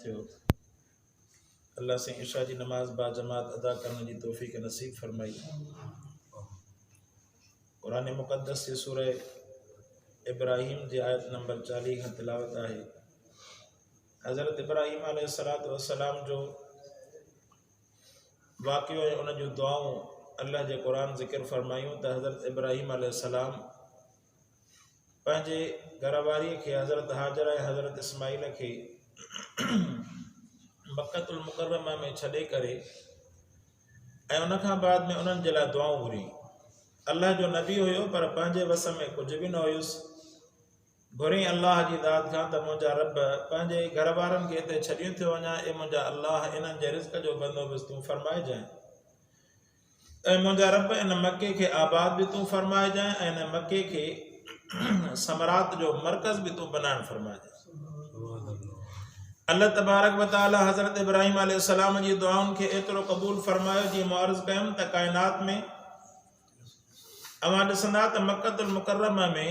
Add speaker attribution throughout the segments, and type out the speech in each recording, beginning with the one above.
Speaker 1: थियो। अल्लाह से इशा जी नमाज बाजमात अदा करने की तौफीक नसीब फरमाई। कुरान मुक़द्दस की सूरह इब्राहिम की आयत नंबर 40 का तिलावत है। हज़रत इब्राहिम अलैहिस्सलाम जो वाक़ियो है उन जो दुआऊं अल्लाह जे कुरान ज़िक्र फरमायूं त हज़रत इब्राहिम अलैहिस्सलाम पंहिंजे घरवारीअ खे हज़रत हाजरा ऐं हज़रत इस्माइल खे मक्कतुल मुकर्रमा में छॾे करे ऐं उन खां बाद में उन्हनि जे लाइ दुआऊं घुरी। अल्लाह जो नबी हुयो पर पंहिंजे वस में कुझु बि न हुयुसि। घुरी अल्लाह जी दाद खां त मुंहिंजा रब पंहिंजे घर वारनि खे हिते छॾियो थियो वञा। ए मुंहिंजा अल्लाह इन्हनि जे रिज़्क़ जो बंदोबस्तु तूं फरमाइजांइ ऐं मुंहिंजा रब इन मके खे आबाद भी तूं फरमाइजांइ ऐं इन मके खे समरात जो मरकज़ भी तूं बनाइण फरमाइजांइ। अल्लाह तबारक व तआला हज़रत इब्राहिम अलैहिस्सलाम जी दुआउनि खे एतिरो क़बूल फरमायो जीअं मां अर्ज़ कयमि त काइनात में अवां ॾिसंदा त मक्कतुल मुकर्रमा में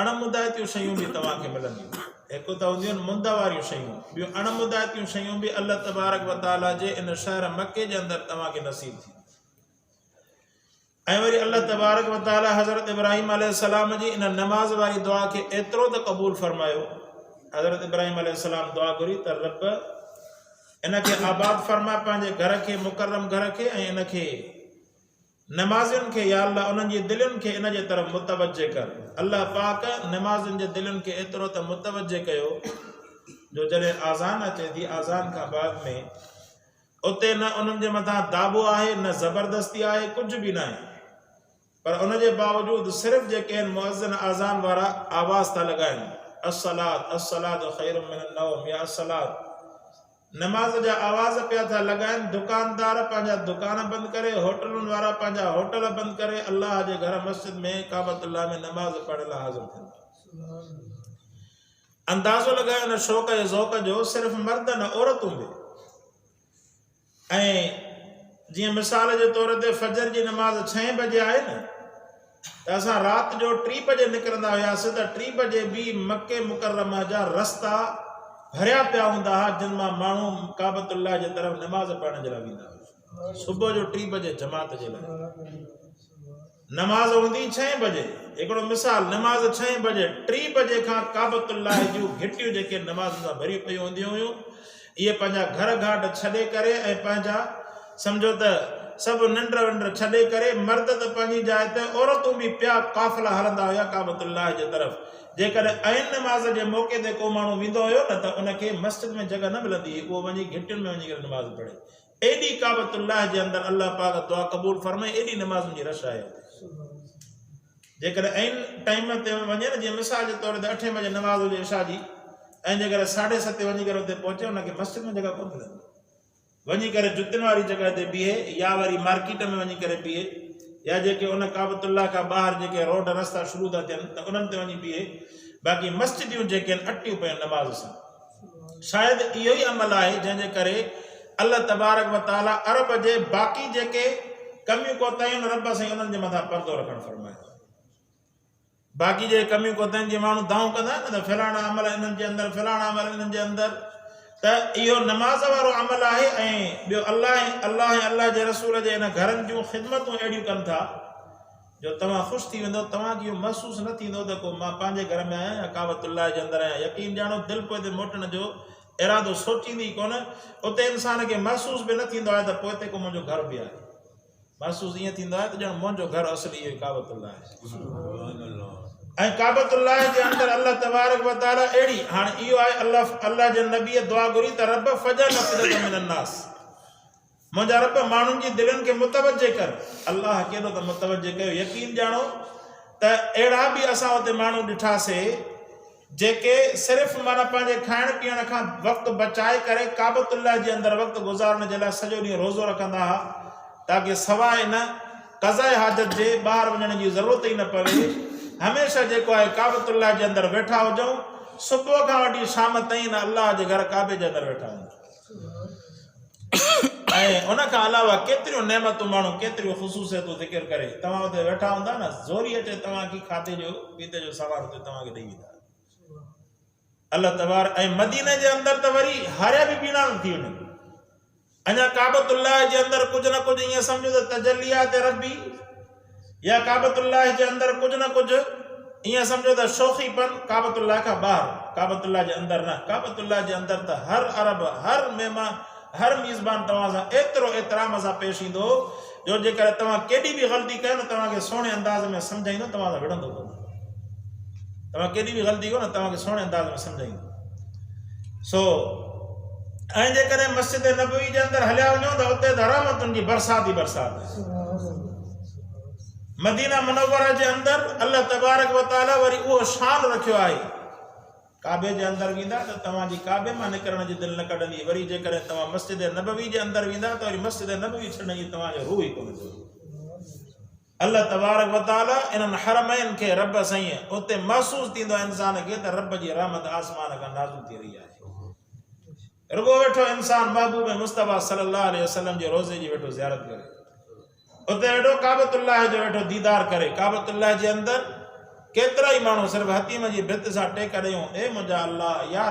Speaker 1: अणमुदायतियूं शयूं भी तव्हांखे मिलंदियूं। हिकु त हूंदियूं आहिनि मुंद वारियूं शयूं, ॿियूं अणमुदायतियूं शयूं भी अल्लाह तबारक व तआला जे इन शहर मके जे अंदरि तव्हांखे नसीब थी। ऐं वरी अल्लाह तबारक व तआला हज़रत इब्राहिम अलैहिस्सलाम जी इन नमाज वारी दुआ खे एतिरो त क़बूल फरमायो। हज़रत इब्राहिम अलैहिस्सलाम दुआ घुरी त रब इनखे आबाद फरमा पंहिंजे घर खे, मुकर्रम घर खे, ऐं इनखे नमाज़ियुनि खे या अल्लाह उन्हनि जी दिलुनि खे इन जे तरफ़ मुतवज्जे कर। अल्लाह पाक नमाज़ियुनि जे दिलुनि खे एतिरो त मुतवज्जे कयो जो जॾहिं आज़ान अचे थी, आज़ान खां बाद में उते न उन्हनि जे मथां दाबो आहे, न ज़बरदस्ती आहे, कुझु बि न आहे, पर उन जे बावजूद सिर्फ़ जेके आहिनि मुअज़्ज़िन आज़ान वारा आवाज़ था लॻाइनि, अस्सलात अस्सलात खैरुम मिनन नौम या अस्सलात, नमाज जा आवाज़ पिया था लॻाइनि। दुकानदार पंहिंजा दुकान बंदि करे, होटलुनि वारा पंहिंजा होटल बंदि करे अल्लाह जे घर मस्जिद में काबतुल्लाह में नमाज पढ़ण लाइ हाज़िर थियनि। अंदाज़ो लॻायो न शौक़ ऐं ज़ौक़ जो, सिर्फ़ मर्द न औरतूं बि। ऐं जीअं मिसाल जे तौर ते फजर जी नमाज 6 बजे आहे न, त असां राति जो 3 बजे निकिरंदा हुआसीं त 3 बजे भी मके मुकर्रमा जा रस्ता भरिया पिया हूंदा हुआ जिन मां माण्हू काबतुल्लाह जे तरफ़ नमाज पढ़ण जे लाइ वेंदा हुआ। सुबुह जो 3 बजे जमात जे लाइ नमाज हूंदी 6 बजे। हिकिड़ो मिसाल, नमाज 6 बजे, 3 बजे खां काबतुल्लाह जूं घिटियूं जेके नमाज सां भरी पई हूंदियूं हुयूं, इहे पंहिंजा घर घाट छॾे करे ऐं पंहिंजा सम्झो त सभु निंड विंड छॾे करे, मर्द त पंहिंजी जाइ ते, औरतूं बि पिया काफ़िला हलंदा हुया काबतुल्लाह जे तरफ़। जेकॾहिं ऐन नमाज जे मौक़े ते को माण्हू वेंदो हुयो न त उनखे मस्जिद में जगह न मिलंदी, उहो वञी घिटियुनि में वञी करे नमाज पढ़े। एॾी काबतुल्लाह जे अंदरि अल्लाह पाक दुआ क़बूल फरमाए, एॾी नमाज़ुनि जी रश आहे। जेकॾहिं ऐन टाइम ते वञे न, जीअं मिसाल जे तौर ते 8 बजे नमाज हुजे इशा जी, ऐं जेकॾहिं 7:30 वञी करे उते पहुचे, उनखे मस्जिद में जगह कोन मिलंदी, वञी करे जुतियुनि वारी जगह ते बीहे, या वरी मार्केट में वञी करे बीहे, या जेके उन काबतुल्लाह खां ॿाहिरि जेके रोड रस्ता शुरू था थियनि त उन्हनि ते वञी बीहे। बाक़ी मस्जिदियूं जेके आहिनि अटियूं पियूं नमाज़ सां। शायदि इहो ई अमल आहे जंहिंजे करे अल्लाह तबारक व तआला अरब जे बाक़ी जेके कमियूं कोताहियूं रब साईं उन्हनि जे मथां पर्दो रखणु फरमाए। बाक़ी जे कमियूं कोताहियूं जीअं माण्हू दाऊं कंदा आहिनि न त फलाणा अमल इन्हनि जे अंदरि, फलाणा अमल इन्हनि जे अंदरि, त इहो नमाज वारो अमल आहे। ऐं ॿियो अल्लाह ऐं अल्लाह जे रसूल जे इन घरनि जूं ख़िदमतूं अहिड़ियूं कनि था जो तव्हां ख़ुशि थी वेंदो, तव्हांखे इहो महसूसु न थींदो त को मां पंहिंजे घर में आहियां या काबतुल्लाह जे अंदरि आहियां। यकीन ॼाणो दिलि पोइ ते मोटण जो इरादो सोचींदी कोन, उते इंसान खे महसूसु बि न थींदो आहे त पोइ हिते को मुंहिंजो घर बि आहे। महसूसु ईअं थींदो आहे त ॼण मुंहिंजो घर असली इहो काबतुल्लाह आहे। ऐं काबतुल्लाह जे अंदरि अल्लाह तबारक व तआला अहिड़ी, हाणे इहो आहे अल्लाह जे नबीअ दुआ घुरी त रब फजल अफ़दत मिनन नास, मुंहिंजा रब माण्हुनि जी दिलनि खे मुतवज्जे कर। अल्लाह केॾो त मुतवज्जे कयो। यकीन ॼाणो त अहिड़ा बि असां उते माण्हू ॾिठासीं जेके सिर्फ़ु माना पंहिंजे खाइण पीअण खां वक़्तु बचाए करे काबतुल्लाह जे अंदरि वक़्तु गुज़ारण जे लाइ सॼो ॾींहुं रोज़ो रखंदा हुआ, ताकी सवाइ इन क़ज़ाए हाजत जे ॿाहिरि वञण जी ज़रूरत ई न पवे। हमेशह जेको आहे काबतुल्लाह जे अंदरि वेठा हुजऊं, सुबुह खां वठी शाम ताईं न अल्लाह जे घर काबे जे अंदरि वेठा हूंदा। ऐं उन खां अलावा केतिरियूं नेमतूं माण्हू केतिरियूं ख़ुसूसियतूं ज़िक्र करे, तव्हां उते वेठा हूंदा न, ज़ोरी अचे तव्हांखे खाधे जो पीते जो सामान उते तव्हांखे ॾेई वेंदा। अल्लाह तबारक ऐं मदीने जे अंदर त वरी हारिया बि बीणा न थी वञनि। अञा काबतुल्लाह जे अंदर कुछ न कुछ ईअं सम्झो त तजल्लियात रब्बी, या काबतुल्लाह जे अंदर कुछ न कुछ ईअं सम्झो त शोखीपन काबतुल्लाह खां ॿाहिरि, काबतुल्लाह जे अंदर न। काबतुल्लाह जे अंदर त हर अरब, हर मेहमान, हर मेज़बान तव्हां सां एतिरो एतिराम सां पेश ईंदो जो जेकर तव्हां केॾी बि ग़लती कयो न तव्हांखे सुहिणे अंदाज़ में सम्झाईंदो, तव्हां सां विढ़ंदो कोन। तव्हां केॾी बि ग़लती कयो न तव्हांखे सुहिणे अंदाज़ में सम्झाईंदो। सो ऐं जेकॾहिं मस्जिद नबवी जे अंदर हलिया वञो त उते त रहमतुनि जी बरसात ई बरसात। मदीना मुनव्वरा जे अंदर अल्लाह तबारक व तआला वरी उहो शान रखियो आहे। काबे जे अंदर वेंदा त तव्हांजी काबे मां निकिरण जी दिलि न कढंदी। वरी जेकॾहिं तव्हां मस्जिद नबवी जे अंदर वेंदा त वरी मस्जिद नबवी छॾण जी तव्हांजो रूह ई कोन थो। अल्लाह तबारक व तआला इन्हनि हरमैन खे रब साईं उते महसूस थींदो आहे इंसान खे त रब जी रहमत आसमान खां नाज़िल थी रही आहे। रुगो वेठो इंसान महबूब मुस्तफ़ा सल्लल्लाहु अलैहि वसल्लम जे रोज़े जी वेठो ज़ियारत करे, उते वेठो काबतुल्लाह जो वेठो दीदार करे। काबतुल्लाह जे अंदर केतिरा ई माण्हू सिर्फ़ु हतीम जी भित सां टेक ॾेयूं, ए मुंहिंजा अल्लाह या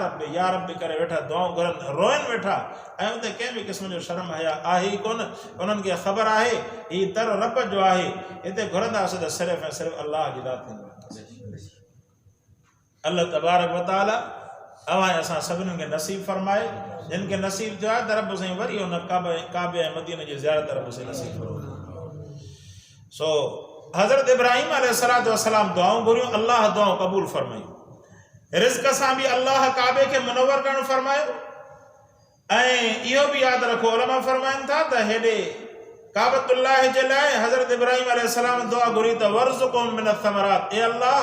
Speaker 1: रब करे वेठा दुआऊं घुरनि, रोइनि वेठा। ऐं उते कंहिं बि क़िस्म जो शर्म हया आहे ई कोन। उन्हनि खे ख़बर आहे हीउ दर रब जो आहे, हिते घुरंदासीं त सिर्फ़ु ऐं सिर्फ़ु अल्लाह जी ज़ात थींदो। अल्लाह तबारक व तआला अवां असां सभिनी खे नसीब फरमाए। जिन खे नसीब थियो आहे त रब साईं वरी हुन काबे ऐं मदीने जी ज़ियारत रब साईं नसीब फरमाए। सो हज़रत इब्राहिम अलैहिस्सलातु वस्सलाम दुआऊं घुरियूं, अल्लाह दुआऊं क़बूल फरमाई। रिज़्क़ सां बि अल्लाह काबे खे मुनव्वर करणु फरमायो। ऐं इहो बि यादि रखो, उलमा फरमाइनि था त हेॾे काबतुल्लाह जे लाइ हज़रत इब्राहिम अलैहिस्सलाम दुआ घुरी त वर्ज़ुक़हुम मिन अथ-थमरात, ए अल्लाह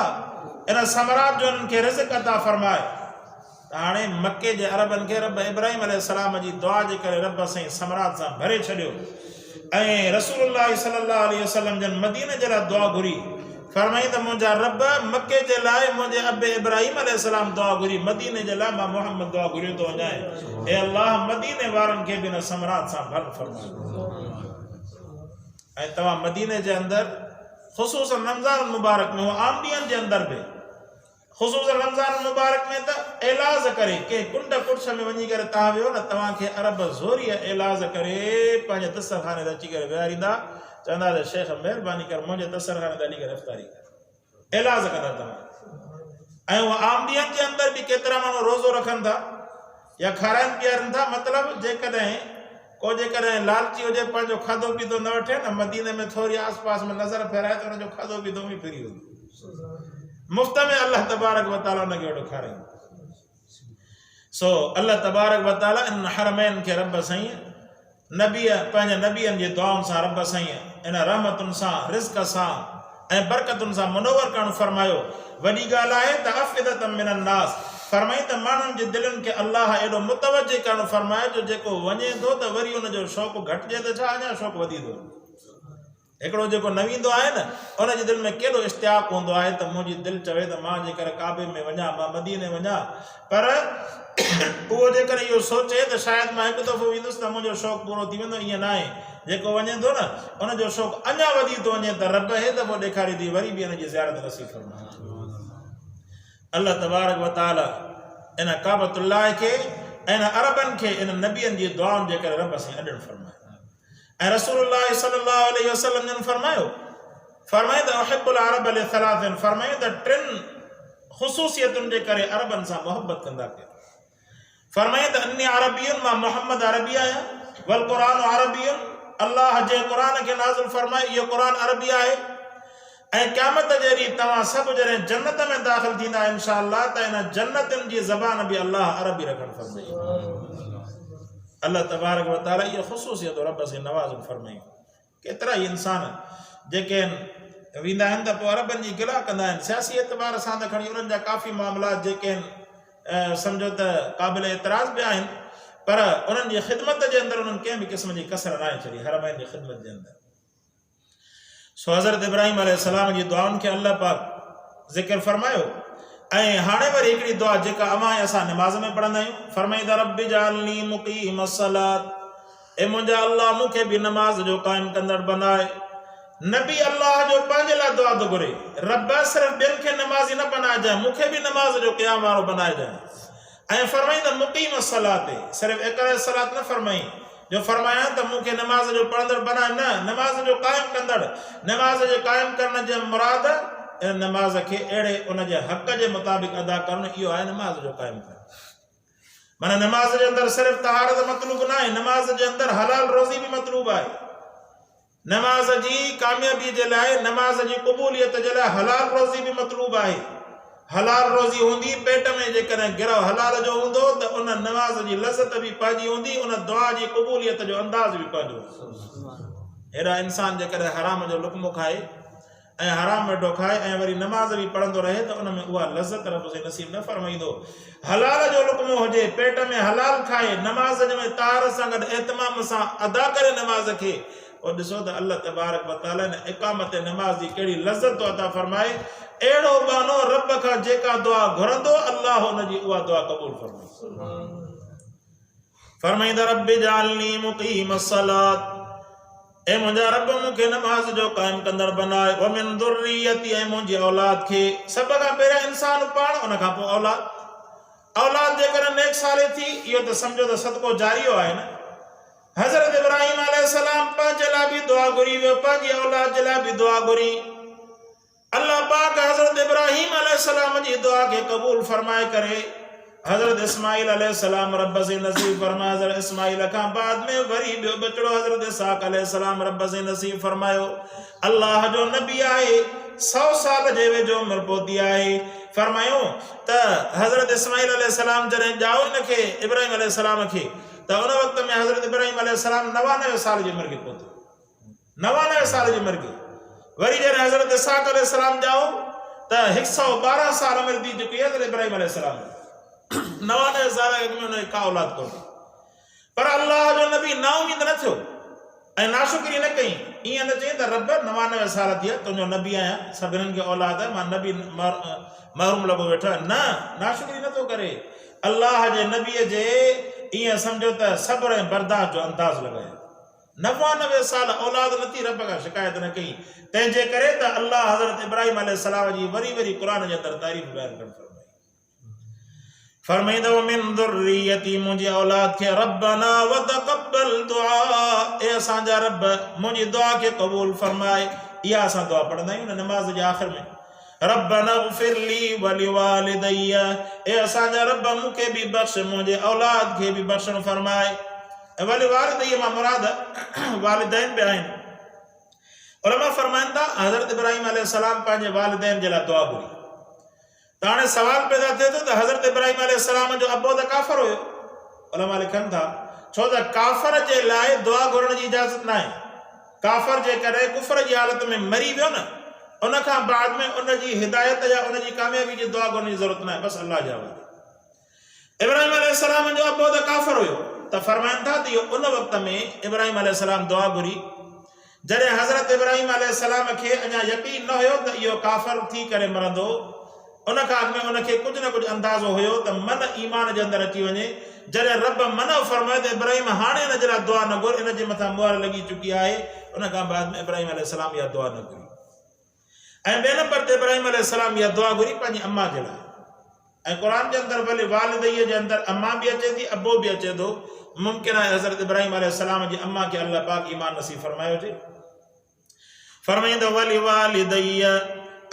Speaker 1: इन समरात जो इन्हनि खे रिज़्क़ अता फरमाए। त हाणे मके जे अरबनि खे रब इब्राहिम अलैहिस्सलाम जी दुआ जे करे रब साईं समरात सां भरे छॾियो। ऐं रसूलुल्लाह सल्लल्लाहु अलैहि वसल्लम जन मदीने जे लाइ दुआ घुरी, फरमाई त मुंहिंजा रब मके जे लाइ मुंहिंजे अबे इब्राहिम अलैहिस्सलाम दुआ घुरी, मदीने जे लाइ मां मुहम्मद दुआ घुरियो थो वञां, ए अल्लाह मदीने वारनि खे बि न समरात सां भर फरमाए। ऐं तव्हां मदीने जे अंदर ख़ुसूसन रमज़ान मुबारक में, आम ॾींहंनि जे अंदर बि ख़ुसूसन रमज़ान मुबारक में त इलाज करे के कुंड कुर्छ में वञी करे तव्हां वियो न, तव्हांखे अरब ज़ोरीअ इलाज करे पंहिंजे दस्तरखाने ते अची करे विहारींदा, चवंदा त शेख महिरबानी कर मुंहिंजे दस्तरखाने ते हली करे इफ़्तारी कर, इलाज कंदा तव्हां। ऐं उहा आम ॾींहंनि जे अंदर बि केतिरा माण्हू रोज़ो रखनि था या खाराइनि पीआरनि था। मतिलबु जेकॾहिं लालची हुजे पंहिंजो खाधो पीतो न वठे न, मदीने में थोरी आस पास में नज़र फेराए त हुनजो खाधो पीतो बि फिरी वञे, मुफ़्त में अल्लाह तबारक व तआला हुनखे वेठो खाराईंदो। सो अल्लाह तबारक व तआला इन हरमैन खे रब साईं पंहिंजे नबीअनि जी दुआउनि सां रब साईं इन रहमतुनि सां, रिज़्क़ सां ऐं बरकतुनि सां मुनव्वर करणु फरमायो। वॾी ॻाल्हि आहे त अफ़िदतम मिनन नास, फरमाई त माण्हुनि जी दिलनि खे अल्लाह एॾो मुतवज्जे करणु फरमाए जो जेको वञे थो त वरी हुनजो शौक़ु घटिजे त छा अञा शौक़ु वधी थो। हिकिड़ो जेको न वेंदो आहे न, उनजी दिलि में केॾो इश्तियाक हूंदो आहे त मुंहिंजी दिलि चवे त मां जेकर काबे में वञा, मां मदीने वञा, पर उहो जेकर इहो सोचे त शायदि मां हिकु दफ़ो वेंदुसि त मुंहिंजो शौक़ु पूरो थी वेंदो, ईअं न आहे। जेको वञे थो न उनजो शौक़ु अञा वधी थो वञे त रब हे दफ़ो ॾेखारे थी वरी बि हिनजी ज़ियारत नसीब फरमाए। अल्लाह तबारक व तआला इन काबतुल्लाह खे ऐं इन अरबनि खे इन नबियनि जी दुआउनि जे करे रब साईं अॾणु फरमाए। ऐं रसूलुल्लाह सल्लल्लाहु अलैहि वसल्लम जन फरमायो त उहिब्बुल अरब लिसलासिन, फरमायो त टिनि ख़ुसूसियतुनि जे करे अरबनि सां मोहबत कंदा कयो। फरमायो त अन्नी अरबियुन, मां मोहम्मद अरबी आहियां, वल क़ुरान अरबियुन, अल्लाह जे क़ुरान खे नाज़िल फरमाए इहो क़ुरान अरबी आहे। ऐं क़यामत जे ॾींहुं तव्हां सभु जॾहिं जन्नत में दाख़िल थींदा इंशाअल्लाह त इन जन्नतनि जी ज़बान बि अल्लाह अरबी रखणु फरमाई। अल्लाह तबारक व तआला इहा ख़ुसूसियत रब सां नवाज़ फरमाई। केतिरा ई इंसान जेके वेंदा आहिनि त पोइ अरबनि जी गिला कंदा आहिनि, सियासी एतबार सां त खणी उन्हनि जा काफ़ी मामलात जेके आहिनि सम्झो त क़ाबिल एतिराज़ बि आहिनि, पर उन्हनि जी ख़िदमत जे अंदरि उन्हनि कंहिं बि क़िस्म जी कसर न आहे छॾी हरमैन जी ख़िदमत जे अंदरि। सो हज़रत इब्राहिम अलैहिस्सलाम जी दुआउनि खे अल्लाह पाक ज़िक्र फरमायो। ऐं हाणे वरी हिकिड़ी दुआ जेका अवां असां निमाज़ में पढ़ंदा आहियूं, फरमाई त रब्बि जअलनी मुक़ीमस्सलात, ए मुंहिंजा अल्लाह मूंखे बि नमाज़ जो क़ाइमु कंदड़ बनाए। नबी अल्लाह जो पंहिंजे लाइ दुआ थो घुरे, रब सिर्फ़ु ॿियनि खे नमाज़ी न बनाइजांइ, मूंखे बि नमाज़ जो क़याम वारो बनाइजांइ। ऐं फरमाई त मुक़ीम सलात सिर्फ़ इक़रा सलात न फरमाई जो फरमाया त मूंखे नमाज़ जो पढ़ंदड़ बना न नमाज़ जो क़ाइम कंदड़ नमाज़ जो क़ाइम करण जे मुराद इन नमाज़ खे अहिड़े उन जे हक़ जे मुताबिक़ अदा करणु इहो आहे नमाज़ जो क़ाइम करणु माना नमाज़ जे अंदरि सिर्फ़ तहारत मतलूब न आहे नमाज़ जे अंदरि हलाल रोज़ी बि मतलूब आहे नमाज़ जी कामयाबी जे लाइ नमाज़ जी क़बूलियत जे लाइ हलाल रोज़ी बि मतलूब आहे हलाल रोज़ी हूंदी पेट में जेकॾहिं गिरह हलाल जो हूंदो त उन नमाज़ जी लज़त बि पंहिंजी हूंदी उन दुआ जी क़बूलियत जो अंदाज़ बि पंहिंजो अहिड़ा इंसान जेकॾहिं हराम जो लुक़्मो खाए ऐं हराम वेठो खाए ऐं वरी नमाज़ बि पढ़ंदो रहे त उन में उहा लज़त रब से नसीब न फरमाईंदो हलाल जो लुक़्मो हुजे पेट में हलाल खाए नमाज़ में तार सां गॾु एतमाम सां अदा करे नमाज़ खे और ॾिसो त अल्लाह तबारक व तआला ने इक़ामत नमाज़ जी कहिड़ी लज़त थो अता फरमाए अहिड़ो बानो रब खां जेका दुआ घुरंदो अल्लाह हुन जी उहा दुआ क़बूल फरमाए फरमाईंदा रब्बि जालनी मुक़ीम सलात ए मुंहिंजा रब मूंखे नमाज़ जो क़ाइम कंदड़ बनाए व मिन ज़ुर्रियती ऐं मुंहिंजी औलाद खे सभ खां पहिरियों इंसान पाण उन खां पोइ औलाद जेकॾहिं नेक साले थी इहो त सम्झो त सदको जारियो आहे न हज़रत इब्राहिम अलैहिस्सलाम पंहिंजे लाइ बि दुआ घुरी वियो पंहिंजी औलाद जे लाइ बि दुआ घुरी अल्लाह पाक हज़रत इब्राहिम अलैहिस्सलाम जी दुआ खे क़बूल फरमाए करे हज़रत इस्माइल अलैहिस्सलाम रब से नसीब फरमाया हज़रत इस्माइल खां बाद में वरी ॿियो बचड़ो हज़रत इसहाक़ अलैहिस्सलाम रब से नसीब फरमायो अल्लाह जो नबी आहे 100 साल जे वेझो उमिरि पहुती आहे फरमायो त हज़रत इस्माइल अलैहिस्सलाम जॾहिं ॼाओ इनखे इब्राहिम अलैहिस्सलाम खे त उन वक़्त में हज़रत इब्राहिम अलैहिस्सलाम 99 साल जी उमिरि के पहुतो 99 साल जी उमिरि के वरी जॾहिं हज़रत इसहाक़ अलैहिस्सलाम ॼाओ त 112 साल उमिरि थी चुकी हज़रत इब्राहिम अलैहिस्सलाम 99 साल में उन्हें का औलाद कोन्हे पर अल्लाह जो नबी नाउमीद न थियो ऐं नाशुक्री न कई ईअं न चई त रब 99 साल थी तुंहिंजो नबी आहियां सभिनीनि खे औलाद आहे मां नबी महरूम लॻो वेठो न नाशुक्री नथो करे अल्लाह जे नबीअ जे ईअं सम्झो त सब्र ऐं बर्दाश्त जो अंदाज़ लॻायो 99 साल औलाद नथी रब खां शिकायत न कई तंहिंजे करे त अल्लाह हज़रत इब्राहिम अलैहिस्सलाम जी वरी वरी क़ुरान जे अंदरि तारीफ़ बयान करणु फरमाईंदा मिन ज़ुर्रियती मुंहिंजी औलाद खे रब्बना व तक़ब्बल दुआ ए असांजा रब मुंहिंजी दुआ खे क़बूल फरमाए इहा असां दुआ पढ़ंदा आहियूं न नमाज़ जे आख़िर में रब्बना इग़फिर ली व लिवालिदैया ए असांजा रब मूंखे बि बख़्श मुंहिंजे औलाद खे बि बख़्शण फरमाए ऐं वलिवालिदैया मां मुराद वालिदैन बि आहिनि उलमा फरमाइनि था हज़रत इब्राहिम अलैहिस्सलाम पंहिंजे वालिदैन जे लाइ दुआ घुरी त हाणे सवाल पैदा थिए थो त हज़रत इब्राहिम अलैहिस्सलाम जो अबो त काफ़िर हुयो उलमा लिखनि था छो त काफ़िर जे लाइ दुआ घुरण जी इजाज़त न आहे काफ़िर जेकॾहिं कुफ़र जी हालत में मरी वियो न उन खां बाद में उन जी हिदायत या उन जी कामयाबी जी दुआ घुरण जी ज़रूरत न आहे बसि अल्लाह जा हवाले इब्राहिम अलैहिस्सलाम जो अबो त काफ़िर हुयो त फरमाइनि था त इहो उन वक़्त में इब्राहिम अलैहिस्सलाम दुआ घुरी जॾहिं हज़रत इब्राहिम अलैहिस्सलाम खे अञा यकीन न हुयो त इहो काफ़िर थी करे मरंदो उन खां अॻु में उनखे कुझु न कुझु अंदाज़ो हुयो त मन ईमान जे अंदरि अची वञे जॾहिं रब मन फरमाए त इब्राहिम हाणे हिन जे लाइ दुआ न घुर इन जे मथां मुहर लॻी चुकी आहे उन खां बाद में इब्राहिम अलैहिस्सलाम इहा दुआ न घुरी ऐं ॿिए नंबर ते इब्राहिम अलैहिस्सलाम इहा दुआ घुरी पंहिंजी अम्मा जे लाइ ऐं क़ुरान जे अंदरि भले वालिदैया जे अंदरि अम्मा बि अचे थी अबो बि अचे थो मुमकिन आहे हज़रत इब्राहिम अलैहिस्सलाम जी अम्मा खे अल्लाह पाक ईमान नसीब फरमायो हुजे फरमाईंदो वलिवालिदैया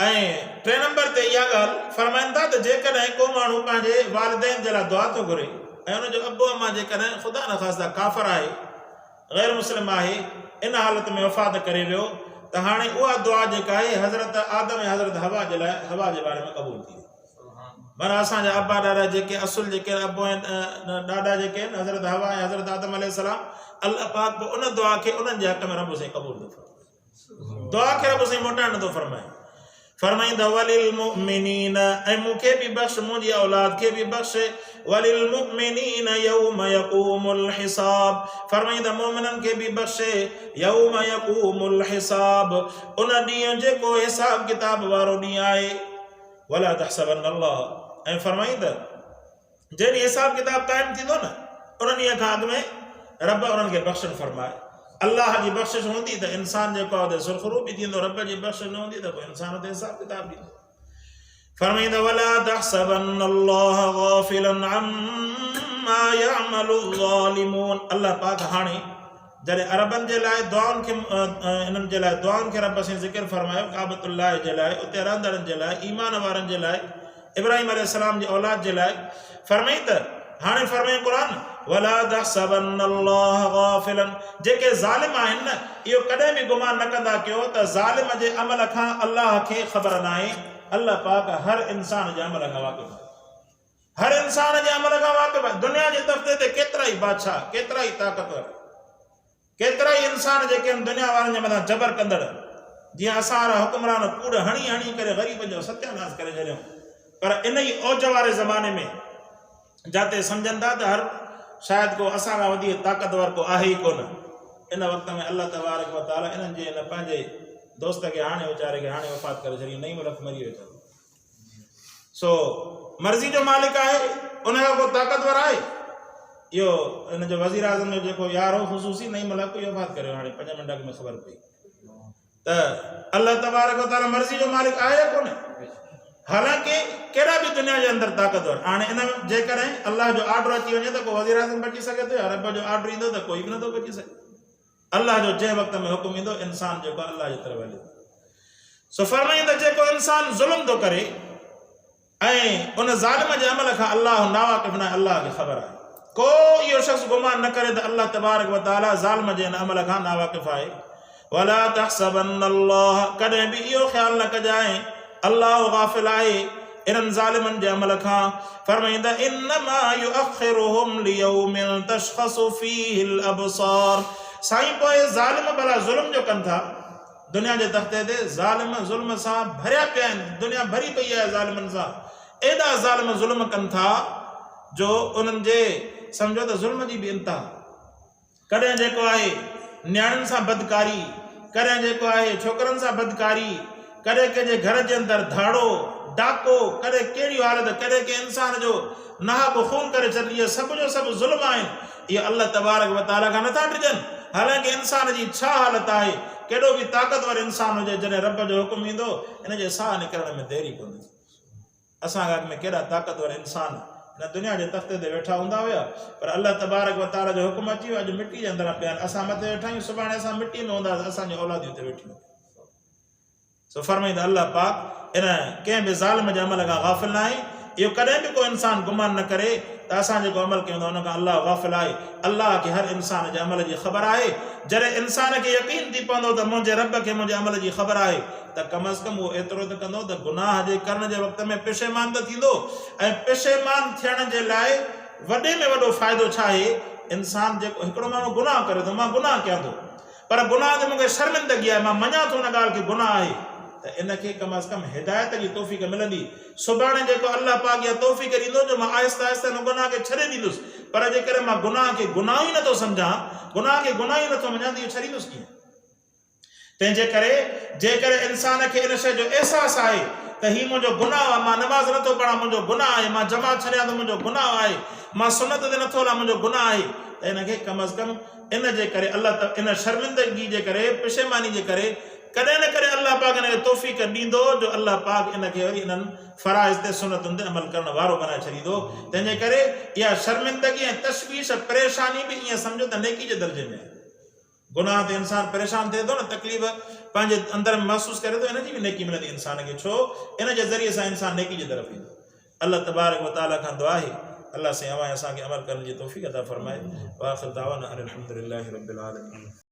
Speaker 1: ऐं 3 नंबर ते इहा ॻाल्हि फरमाइनि था त जेकॾहिं को माण्हू पंहिंजे वालिदैन जे लाइ दुआ थो घुरे ऐं हुनजो अबो अम्मा जेकॾहिं ख़ुदा न ख़ास्ता काफ़िर आहे ग़ैर मुस्लिम आहे इन हालत में वफ़ात करे वियो त हाणे उहा दुआ जेका आहे हज़रत आदम ऐं हज़रत हवा जे लाइ हवा जे बारे में क़बूल थी माना असांजा अब्बा ॾाॾा जेके असुल जेके अबो आहिनि ॾाॾा जेके आहिनि हज़रत हवा ऐं हज़रत आदम अलैहिस्सलाम अल्लाह पाक पोइ उन दुआ खे उन्हनि जे हक़ में रब साईं क़बूल थो फरमाए दुआ खे रब साईं मोटाइण नथो फरमाए फरमाईंदा वलिल मुमिनीन ऐं मूंखे बि बख़्श मुंहिंजी औलाद खे बि बख़्श वलिल मुमिनीन यौम यक़ूमुल हिसाब फरमाईंदा मोमिननि खे बि बख़्श यौम यक़ूमुल हिसाब उन ॾींहुं जेको हिसाब किताब वारो ॾींहुं आहे वला तहसबन अल्लाह ऐं फरमाईंदा जॾहिं हिसाब किताब क़ाइमु थींदो न उन ॾींहं खां अॻु में रब उन्हनि खे बख़्शण फरमाए अल्लाह जी बख़्शिश हूंदी त इंसान जेको आहे सुरख़ुरू बि थींदो रब जी बख़्शिश न हूंदी त पोइ इंसान ते हिसाब किताब ॾींदो फरमाईंदा वला तहसबन्नल्लाह गाफिलन अम्मा यअमलुल ज़ालिमून। अल्लाह पाक हाणे जॾहिं अरबनि जे लाइ दुआउनि खे इन्हनि जे लाइ दुआउनि खे रब सां ज़िक्र फरमायो, काबतुल्लाह जे लाइ, उते रहंदड़नि जे लाइ, ईमान वारनि जे लाइ, इब्राहिम अलैहिस्सलाम जी औलाद जे लाइ फरमाई त हाणे फरमाए क़ुरान वला तहसबन्नल्लाह गाफिलन, जेके ज़ालिम आहिनि न इहो कॾहिं बि गुमान न कंदा कयो त ज़ालिम जे अमल खां अल्लाह खे ख़बर न आहे। अल्लाह पाक हर इंसान जे अमल खां वाक़िफ़ आहे, हर इंसान जे अमल खां वाक़िफ़ आहे। दुनिया जे तख़्ते ते केतिरा ई बादशाह, केतिरा ई ताक़तवर, केतिरा ई इंसान जेके आहिनि दुनिया वारनि जे मथां जबर कंदड़, जीअं असां वारा हुक्मरान कूड़ हणी हणी करे ग़रीबनि जो सत्यानाश करे छॾियऊं। पर इन ई ओज वारे ज़माने में जाते सम्झनि था त हर शायदि को असां खां वधीक ताक़तवर को आहे ई कोन, इन वक़्त में अल्लाह तबारक व तआला इन्हनि जे इन पंहिंजे दोस्त खे हाणे वीचारे खे हाणे वफ़ात करे छॾी, नई मुल्क मरी वेठो। सो मर्ज़ी जो मालिक आहे, उन खां को ताक़तवर आहे। इहो इन जो वज़ीर आज़म जो जेको यार हो ख़ुसूसी नई मुल्क इहो वफ़ात करे हाणे 5 मिंट में ख़बर पई त अल्लाह तबारक व तआला मर्ज़ी जो मालिक आहे या कोन्हे। हालांकि कहिड़ा बि दुनिया जे अंदरि ताक़तवर, हाणे इन जेकॾहिं अल्लाह जो ऑर्डर अची वञे त को वज़ीर आज़म बची सघे थो, या रब जो ऑर्डर ईंदो त कोई बि नथो बची सघे। अल्लाह जो जंहिं वक़्त में हुकुम ईंदो इंसान जेको अल्लाह जे तरफ़ हले। सो फरमाईंदा जेको इंसान ज़ुल्म थो करे ऐं उन ज़ालिम जे अमल खां अल्लाह नावाक़िफ़ न आहे, अल्लाह खे ख़बर आहे। को इहो शख़्स गुमान न करे त अल्लाह तबारक व तआला ज़ालिम जे इन अमल खां नावाक़िफ़ आहे। वला तहसबन्नल्लाह, कॾहिं बि इहो ख़्यालु न कजांइ अल्लाह गाफ़िल आहे इन्हनि ज़ालिमनि जे अमल खां। फरमाईंदा इन्नमा युअख़िरुहुम लियौमिन तशख़सु फ़ीहिल अबसार। साईं पोइ ज़ालिम भला ज़ुल्म जो कनि था, दुनिया जे तख़्ते ते ज़ालिम ज़ुल्म सां भरिया पिया आहिनि, दुनिया भरी पई आहे ज़ालिमनि सां। एॾा ज़ालिम ज़ुल्म कनि था जो उन्हनि जे सम्झो त ज़ुल्म जी बि इंतिहा। कॾहिं जेको आहे नियाणियुनि सां बदकारी, कॾहिं जेको आहे छोकिरनि सां बदकारी, कॾहिं कंहिंजे घर जे अंदरि धाड़ो डाको, कॾहिं कहिड़ी हालत, कॾहिं कंहिं इंसान जो नहाब खून करे छॾी, इहे सभु जो सभु ज़ुल्म आहिनि। इहे अल्लाह तबारक व तआला खां नथा डिॼनि। हालांकि इंसान जी छा हालत आहे, केॾो बि ताक़तवर इंसान हुजे, जॾहिं रब जो हुकुम ईंदो इन जे साह निकिरण में देरी कोन्हे। असां अॻ में केॾा ताक़तवर इंसान हिन दुनिया जे तख़्ते ते वेठा हूंदा हुया, पर अल्लाह तबारक व तआला जो हुकुम अची वियो, अॼु मिटी जे अंदरि पिया आहिनि। असां मथे वेठा आहियूं, सुभाणे असां मिटी में हूंदासीं, असांजी औलादियूं हिते वेठियूं। सो फरमाईंदा अल्लाह पाक इन कंहिं बि ज़ालिम जे अमल खां गाफ़िल न आहे। इहो कॾहिं बि को इंसान गुमान न करे त असां जेको अमल कयूं था उन खां अल्लाह गाफ़िल आहे। अल्लाह खे हर इंसान जे अमल जी ख़बर आहे। जॾहिं इंसान खे यकीन थी पवंदो त मुंहिंजे रब खे मुंहिंजे अमल जी ख़बर आहे त कम अज़ कम उहो एतिरो त कंदो त गुनाह जे करण जे वक़्त में पेशेमान त थींदो। ऐं पेशेमान थियण जे लाइ वॾे में वॾो फ़ाइदो छा आहे, इंसान जेको हिकिड़ो माण्हू गुनाह करे थो, मां गुनाह कयां थो, पर गुनाह ते मूंखे शर्मिंदगी आहे, मां मञां थो उन ॻाल्हि खे गुनाह आहे, त इनखे कम अज़ कम हिदायत जी तौफ़ीक़ मिलंदी। सुभाणे जेको अल्लाह पाक इहा तौफ़ीक़ ॾींदो जो मां आहिस्ता आहिस्ता हिन गुनाह खे छॾे ॾींदुसि। पर जेकॾहिं मां गुनाह खे गुनाह ई नथो सम्झां, गुनाह खे गुनाह ई नथो मञां, त इहो छॾींदुसि कीअं। तंहिंजे करे जेकॾहिं इंसान खे इन शइ जो अहसासु आहे त हीउ मुंहिंजो गुनाह आहे, मां नमाज़ नथो पढ़ां मुंहिंजो गुनाह आहे, मां जमात छॾियां त मुंहिंजो गुनाह आहे, मां सुनत ते नथो हलां मुंहिंजो गुनाह आहे, त इनखे कम अज़ कम इन जे करे अल्लाह इन शर्मिंदगी जे करे, पेशेमानी जे करे कॾहिं न कॾहिं अल्लाह पाक इनखे तौफ़ीक़ ॾींदो जो अल्लाह पाक इनखे वरी इन्हनि फ़राइज़ ते सुनतुनि ते अमल करण वारो बनाए छॾींदो। तंहिंजे करे इहा शर्मिंदगी ऐं तशवीश परेशानी बि ईअं सम्झो त नेकी जे दर्जे में आहे। गुनाह ते इंसान परेशान थिए थो न, तकलीफ़ पंहिंजे अंदरि में महसूसु करे थो, इनजी बि नेकी मिलंदी इंसान खे, छो इन जे ज़रिए सां इंसान नेकी जे तरफ़ ईंदो। अल्लाह तबारक व तआला खां दुआ आहे अल्लाह से असांखे अमल करण जी तौफ़ीक़ अता फ़रमाए। व आख़िर दावाना अनिल हम्दुलिल्लाहि रब्बिल आलमीन।